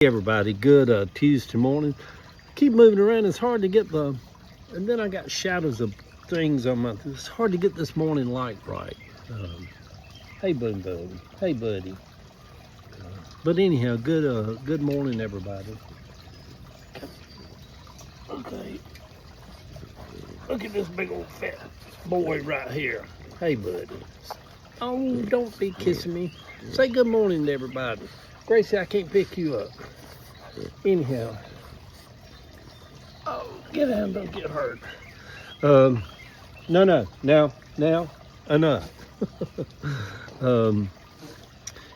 Hey everybody, good Tuesday morning. Keep moving around. It's hard to get and then I got shadows of things on my. It's hard to get this morning light right. Hey, Boom Boom. Hey, buddy. But anyhow, good morning, everybody. Okay, look at this big old fat boy right here. Hey, buddy. Oh, don't be kissing me. Say good morning to everybody. Gracie, I can't pick you up. Anyhow. Oh, get down, don't get hurt. No, now, enough. um,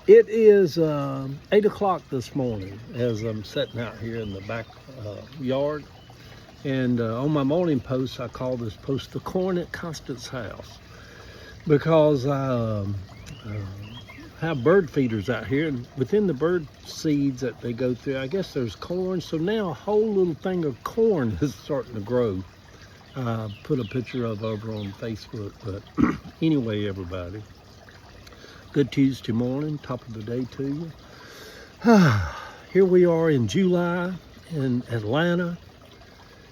it is 8 o'clock this morning as I'm sitting out here in the back yard. And on my morning post, I call this post the corn at Constance's house because I have bird feeders out here, and within the bird seeds that they go through, I guess there's corn. So now a whole little thing of corn is starting to grow. Put a picture of over on Facebook. But anyway, everybody, good Tuesday morning, top of the day to you. Here we are in July in Atlanta.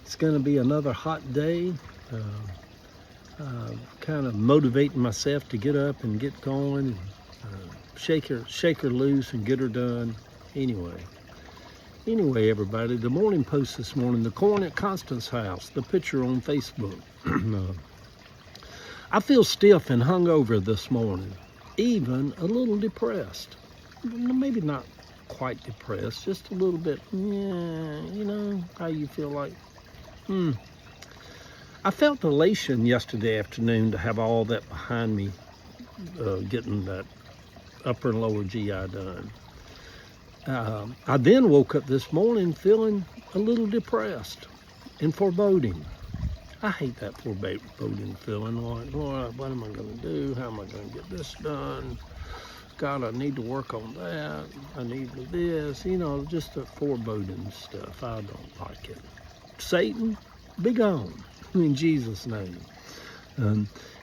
It's going to be another hot day. Kind of motivating myself to get up and get going and shake her loose and get her done. Anyway, everybody, the morning post this morning, the corn at Constance's house, the picture on Facebook. I feel stiff and hungover this morning, even a little depressed. Maybe not quite depressed, just a little bit, yeah, you know, how you feel like. I felt elation yesterday afternoon to have all that behind me, getting that upper and lower GI done. I then woke up this morning feeling a little depressed and foreboding. I hate that foreboding feeling, like, Lord, what am I going to do? How am I going to get this done? God, I need to work on that. I need to this, just the foreboding stuff. I don't like it. Satan, be gone in Jesus' name.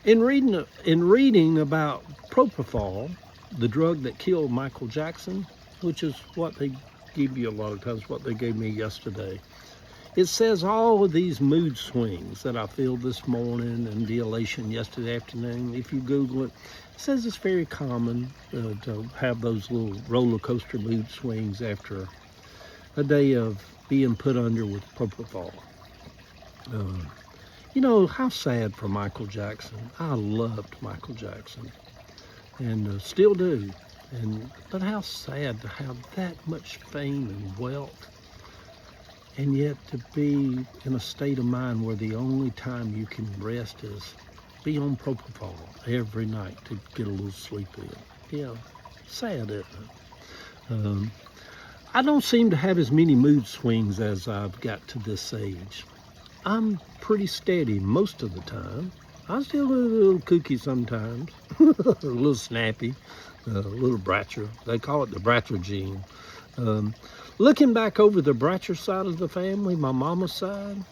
In reading about propofol, the drug that killed Michael Jackson, which is what they give you a lot of times, what they gave me yesterday. It says all of these mood swings that I feel this morning and the elation yesterday afternoon, if you Google it, it says it's very common to have those little roller coaster mood swings after a day of being put under with propofol. How sad for Michael Jackson. I loved Michael Jackson and still do. But how sad to have that much fame and wealth, and yet to be in a state of mind where the only time you can rest is be on propofol every night to get a little sleep in. Yeah, sad, isn't it? I don't seem to have as many mood swings as I've got to this age. I'm pretty steady most of the time. I still a little kooky sometimes, a little snappy. A little Bratcher. They call it the Bratcher gene. Looking back over the Bratcher side of the family, my mama's side,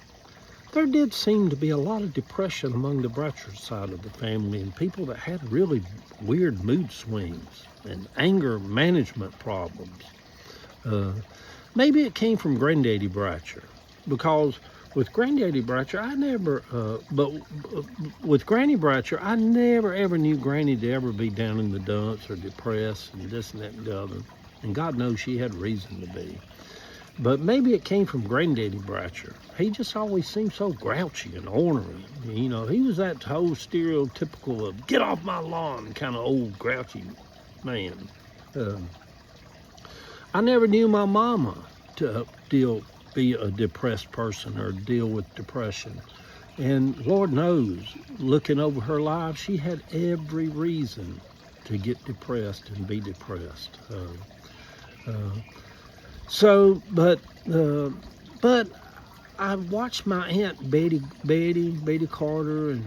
there did seem to be a lot of depression among the Bratcher side of the family and people that had really weird mood swings and anger management problems. Maybe it came from Granddaddy Bratcher, because with Granddaddy Bratcher, with Granny Bratcher, I never ever knew Granny to ever be down in the dumps or depressed and this and that and the other. And God knows she had reason to be. But maybe it came from Granddaddy Bratcher. He just always seemed so grouchy and ornery. He was that whole stereotypical of get off my lawn kind of old grouchy man. I never knew my mama to be a depressed person or deal with depression. And Lord knows, looking over her life, she had every reason to get depressed and be depressed. But I watched my Aunt Betty Carter and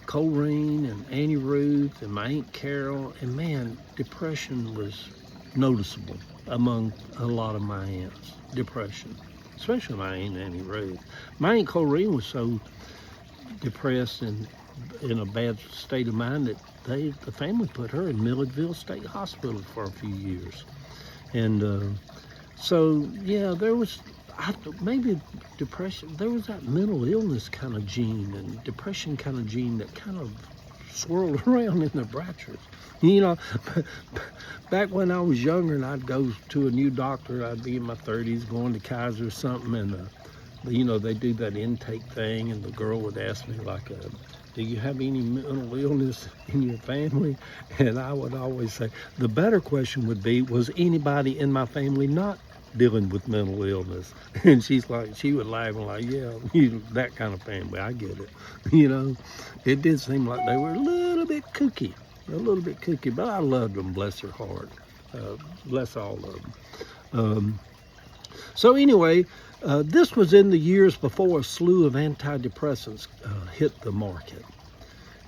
Colreen and Annie Ruth and my Aunt Carol, and man, depression was noticeable among a lot of my aunts. Depression, especially my Aunt Annie Ruth. My Aunt Colreen was so depressed and in a bad state of mind that the family put her in Milledgeville State Hospital for a few years. And so, yeah, there was maybe depression. There was that mental illness kind of gene and depression kind of gene that kind of swirled around in the Bratchers. You know, back when I was younger and I'd go to a new doctor, I'd be in my 30s going to Kaiser or something, and you know, they do that intake thing, and the girl would ask me like, do you have any mental illness in your family? And I would always say, the better question would be, was anybody in my family not dealing with mental illness? And she's like, she would laugh and like, yeah, that kind of family, I get it. You know, it did seem like they were a little bit kooky, but I loved them, bless their heart. Bless all of them. So anyway, this was in the years before a slew of antidepressants hit the market.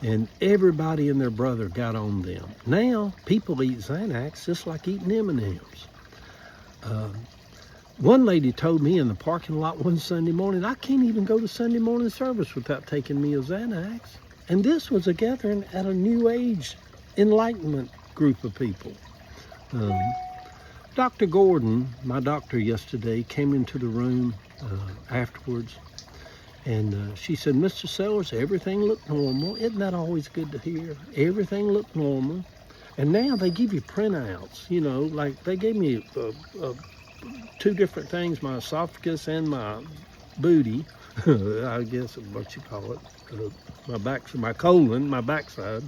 And everybody and their brother got on them. Now, people eat Xanax just like eating M&Ms. One lady told me in the parking lot one Sunday morning, I can't even go to Sunday morning service without taking me a Xanax. And this was a gathering at a New Age Enlightenment group of people. Dr. Gordon, my doctor yesterday, came into the room afterwards, and she said, Mr. Sellers, everything looked normal. Isn't that always good to hear? Everything looked normal. And now they give you printouts, you know, like they gave me two different things, my esophagus and my booty, I guess what you call it, my colon, my backside.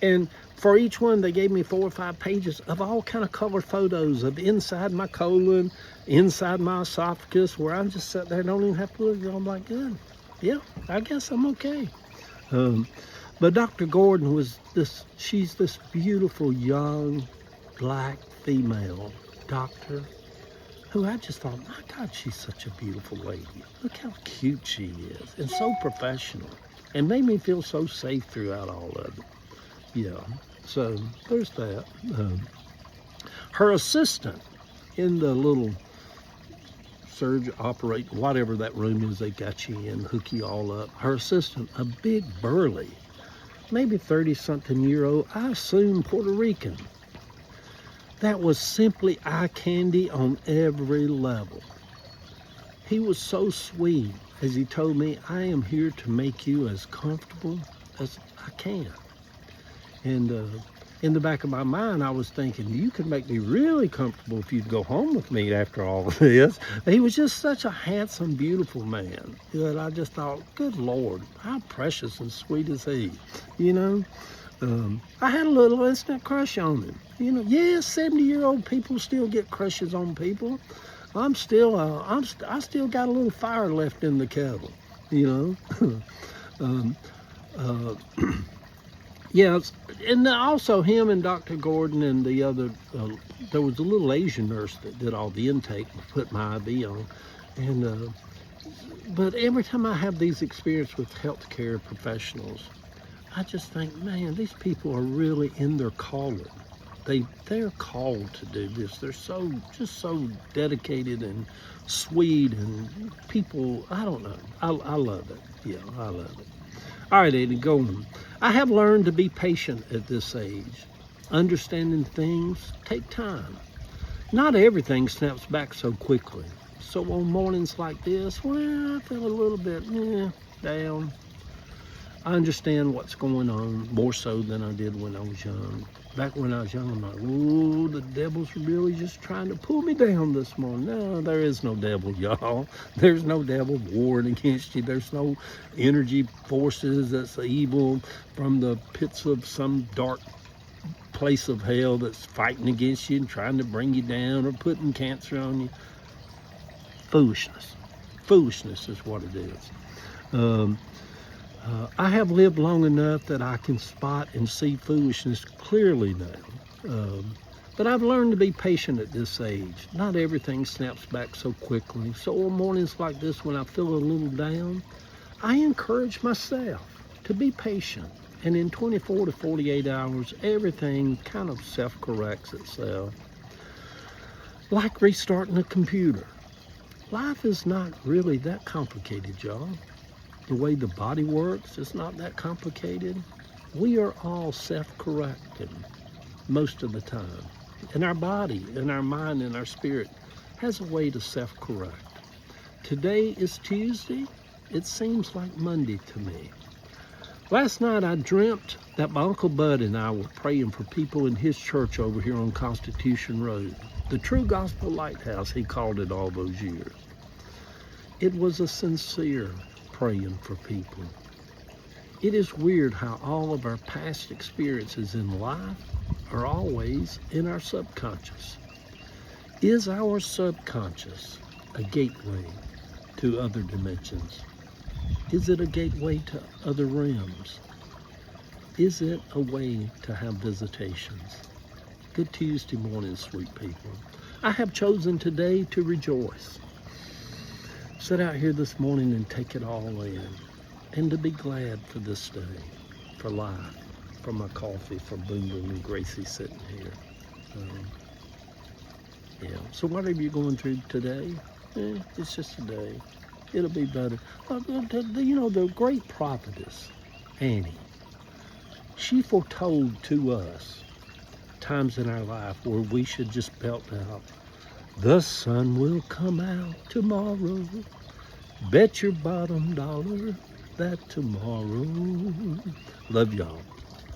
And for each one, they gave me 4 or 5 pages of all kind of color photos of inside my colon, inside my esophagus, where I'm just sitting there, don't even have to look. I'm like, good, yeah, I guess I'm okay. But Dr. Gordon was she's this beautiful, young, black female doctor who I just thought, my God, she's such a beautiful lady. Look how cute she is, and so professional, and made me feel so safe throughout all of it. Yeah, so there's that. Her assistant in the little surge operate, whatever that room is they got you in, hook you all up. Her assistant, a big burly, maybe 30-something-year-old, I assume Puerto Rican. That was simply eye candy on every level. He was so sweet as he told me, I am here to make you as comfortable as I can. And in the back of my mind, I was thinking, you could make me really comfortable if you'd go home with me after all of this. He was just such a handsome, beautiful man that I just thought, good Lord, how precious and sweet is he, you know? I had a little instant crush on him. You know, yes, 70-year-old people still get crushes on people. I still got a little fire left in the kettle, you know? Yeah, and also him and Dr. Gordon and the other, there was a little Asian nurse that did all the intake and put my IV on. And, but every time I have these experiences with healthcare professionals, I just think, man, these people are really in their calling. They're called to do this. They're just so dedicated and sweet, and people, I don't know. I love it. Yeah, I love it. All right, Eddie, go on. I have learned to be patient at this age. Understanding things take time. Not everything snaps back so quickly. So on mornings like this, well, I feel a little bit down. I understand what's going on more so than I did when I was young. Back when I was young, I'm like, ooh, the devil's really just trying to pull me down this morning. No, there is no devil, y'all. There's no devil warring against you. There's no energy forces that's evil from the pits of some dark place of hell that's fighting against you and trying to bring you down or putting cancer on you. Foolishness. Foolishness is what it is. I have lived long enough that I can spot and see foolishness clearly now. But I've learned to be patient at this age. Not everything snaps back so quickly. So on mornings like this when I feel a little down, I encourage myself to be patient. And in 24 to 48 hours, everything kind of self-corrects itself. Like restarting a computer. Life is not really that complicated, y'all. The way the body works, it's not that complicated. We are all self-correcting most of the time. And our body and our mind and our spirit has a way to self-correct. Today is Tuesday. It seems like Monday to me. Last night I dreamt that my Uncle Bud and I were praying for people in his church over here on Constitution Road. The True Gospel Lighthouse, he called it all those years. It was a sincere praying for people. It is weird how all of our past experiences in life are always in our subconscious. Is our subconscious a gateway to other dimensions? Is it a gateway to other realms? Is it a way to have visitations? Good Tuesday morning, sweet people. I have chosen today to rejoice. Sit out here this morning and take it all in. And to be glad for this day, for life, for my coffee, for Boom Boom and Gracie sitting here. Yeah. So whatever you're going through today, it's just a day. It'll be better. The great prophetess, Annie, she foretold to us times in our life where we should just belt out, the sun will come out tomorrow. Bet your bottom dollar that tomorrow. Love y'all.